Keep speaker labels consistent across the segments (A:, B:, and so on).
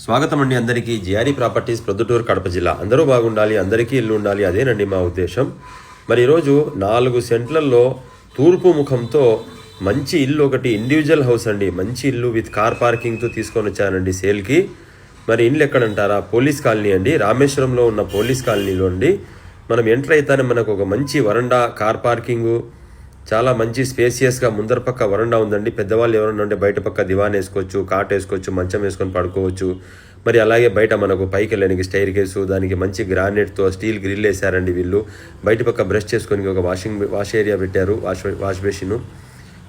A: స్వాగతం అండి అందరికీ. జిఆర్ఈ ప్రాపర్టీస్ ప్రొద్దుటూరు కడప జిల్లా. అందరూ బాగుండాలి, అందరికీ ఇల్లు ఉండాలి, అదేనండి మా ఉద్దేశం. మరి ఈరోజు 4 సెంట్లలో తూర్పు ముఖంతో మంచి ఇల్లు ఒకటి, ఇండివిజువల్ హౌస్ అండి, మంచి ఇల్లు విత్ కార్ పార్కింగ్తో తీసుకొని వచ్చానండి సేల్కి. మరి ఇల్లు ఎక్కడంటారా? పోలీస్ కాలనీ అండి, రామేశ్వరంలో ఉన్న పోలీస్ కాలనీలో అండి. మనం ఎంటర్ అయితేనే మనకు ఒక మంచి వరండా, కార్ పార్కింగు, చాలా మంచి స్పేసియస్గా ముందర పక్క వరండా ఉందండి. పెద్దవాళ్ళు ఎవరైనా ఉంటే బయట పక్క దివాన్ వేసుకోవచ్చు, కాట్ వేసుకోవచ్చు, మంచం వేసుకొని పడుకోవచ్చు. మరి అలాగే బయట మనకు పైకి వెళ్ళడానికి స్టైర్ కేసు, దానికి మంచి గ్రానైట్తో స్టీల్ గ్రిల్ వేసారండి వీళ్ళు. బయట పక్క బ్రష్ చేసుకొని ఒక వాష్ ఏరియా పెట్టారు, వాష్ బేసిన్.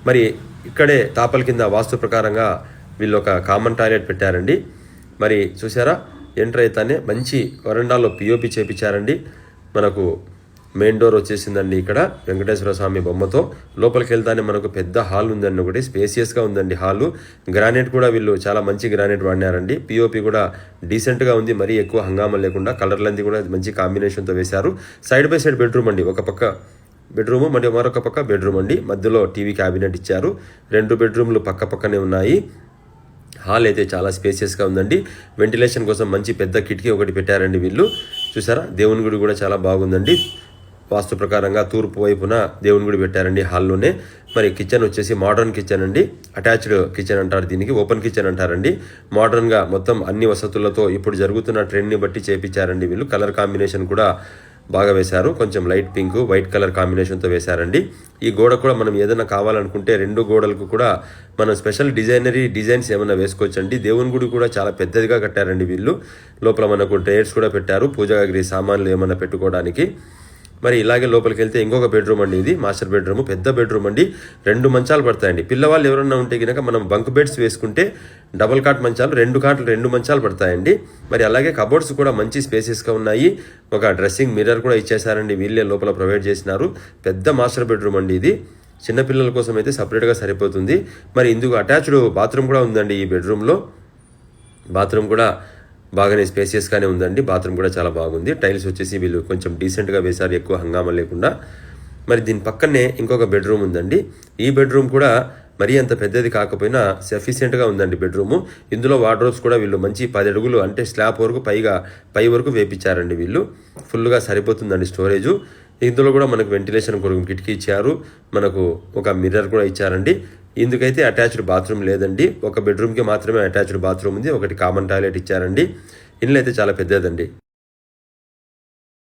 A: మరి ఇక్కడే తాపల కింద వాస్తు ప్రకారంగా వీళ్ళు ఒక కామన్ టాయిలెట్ పెట్టారండి. మరి చూసారా, ఎంటర్ అయితేనే మంచి వరండాలో పిఓపి చేపించారండి. మనకు మెయిన్ డోర్ వచ్చేసిందండి. ఇక్కడ వెంకటేశ్వర స్వామి బొమ్మతో లోపలికి వెళ్తానే మనకు పెద్ద హాల్ ఉందండి, ఒకటి స్పేసియస్గా ఉందండి హాలు. గ్రానైట్ కూడా వీళ్ళు చాలా మంచి గ్రానైట్ వాడినారండి. పిఓపి కూడా డీసెంట్గా ఉంది, మరీ ఎక్కువ హంగామా లేకుండా. కలర్లంది కూడా మంచి కాంబినేషన్తో వేశారు. సైడ్ బై సైడ్ బెడ్రూమ్ అండి, ఒక పక్క బెడ్రూమ్ మరియు మరొక పక్క బెడ్రూమ్ అండి. మధ్యలో టీవీ క్యాబినెట్ ఇచ్చారు. 2 బెడ్రూమ్లు పక్క పక్కనే ఉన్నాయి. హాల్ అయితే చాలా స్పేసియస్గా ఉందండి. వెంటిలేషన్ కోసం మంచి పెద్ద కిటికీ ఒకటి పెట్టారండి వీళ్ళు. చూసారా, దేవుని గుడి కూడా చాలా బాగుందండి. వాస్తు ప్రకారంగా తూర్పు వైపున దేవుని గుడి పెట్టారండి హాల్లోనే. మరి కిచెన్ వచ్చేసి మోడర్న్ కిచెన్ అండి, అటాచ్డ్ కిచెన్ అంటారు దీనికి, ఓపెన్ కిచెన్ అంటారండి. మోడర్న్గా మొత్తం అన్ని వసతులతో ఇప్పుడు జరుగుతున్న ట్రెండ్ని బట్టి చేపించారండి వీళ్ళు. కలర్ కాంబినేషన్ కూడా బాగా వేశారు, కొంచెం లైట్ పింక్ వైట్ కలర్ కాంబినేషన్తో వేశారండి. ఈ గోడ కూడా మనం ఏదైనా కావాలనుకుంటే 2 గోడలకు కూడా మనం స్పెషల్ డిజైన్స్ ఏమైనా వేసుకోవచ్చండి. దేవుని గుడి కూడా చాలా పెద్దదిగా కట్టారండి వీళ్ళు. లోపల మనకు టైర్స్ కూడా పెట్టారు, పూజాగరి సామాన్లు ఏమైనా పెట్టుకోవడానికి. మరి ఇలాగే లోపలికి వెళ్తే ఇంకొక బెడ్రూమ్ అండి, ఇది మాస్టర్ బెడ్రూమ్, పెద్ద బెడ్రూమ్ అండి. 2 మంచాలు పడతాయండి. పిల్లవాళ్ళు ఎవరన్నా ఉంటే కనుక మనం బంక్ బెడ్స్ వేసుకుంటే డబుల్ కాట్ మంచాలు, 2 మంచాలు పడతాయండి. మరి అలాగే కబోర్డ్స్ కూడా మంచి స్పేసెస్గా ఉన్నాయి. ఒక డ్రెస్సింగ్ మిర్రర్ కూడా ఇచ్చేసారండి, వీళ్ళే లోపల ప్రొవైడ్ చేసినారు. పెద్ద మాస్టర్ బెడ్రూమ్ అండి ఇది. చిన్నపిల్లల కోసం అయితే సపరేట్గా సరిపోతుంది. మరి ఇందుకు అటాచ్డ్ బాత్రూమ్ కూడా ఉందండి. ఈ బెడ్రూమ్లో బాత్రూమ్ కూడా బాగానే స్పేసియస్గానే ఉందండి. బాత్రూమ్ కూడా చాలా బాగుంది. టైల్స్ వచ్చేసి వీళ్ళు కొంచెం డీసెంట్గా వేశారు, ఎక్కువ హంగామా లేకుండా. మరి దీని పక్కనే ఇంకొక బెడ్రూమ్ ఉందండి. ఈ బెడ్రూమ్ కూడా మరీ అంత పెద్దది కాకపోయినా సఫిషియెంట్గా ఉందండి బెడ్రూము. ఇందులో వార్డ్రోబ్స్ కూడా వీళ్ళు మంచి 10 అడుగులు అంటే స్లాబ్ వరకు పై వరకు వేపించారండి వీళ్ళు. ఫుల్గా సరిపోతుందండి స్టోరేజు. ఇందులో కూడా మనకు వెంటిలేషన్ కొరకు కిటికీ ఇచ్చారు, మనకు ఒక మిర్రర్ కూడా ఇచ్చారండి. ఇందుకైతే అటాచ్డ్ బాత్రూమ్ లేదండి, ఒక బెడ్రూమ్కి మాత్రమే అటాచ్డ్ బాత్రూమ్ ఉంది, ఒకటి కామన్ టాయిలెట్ ఇచ్చారండి. ఇల్లు అయితే చాలా పెద్దదండి.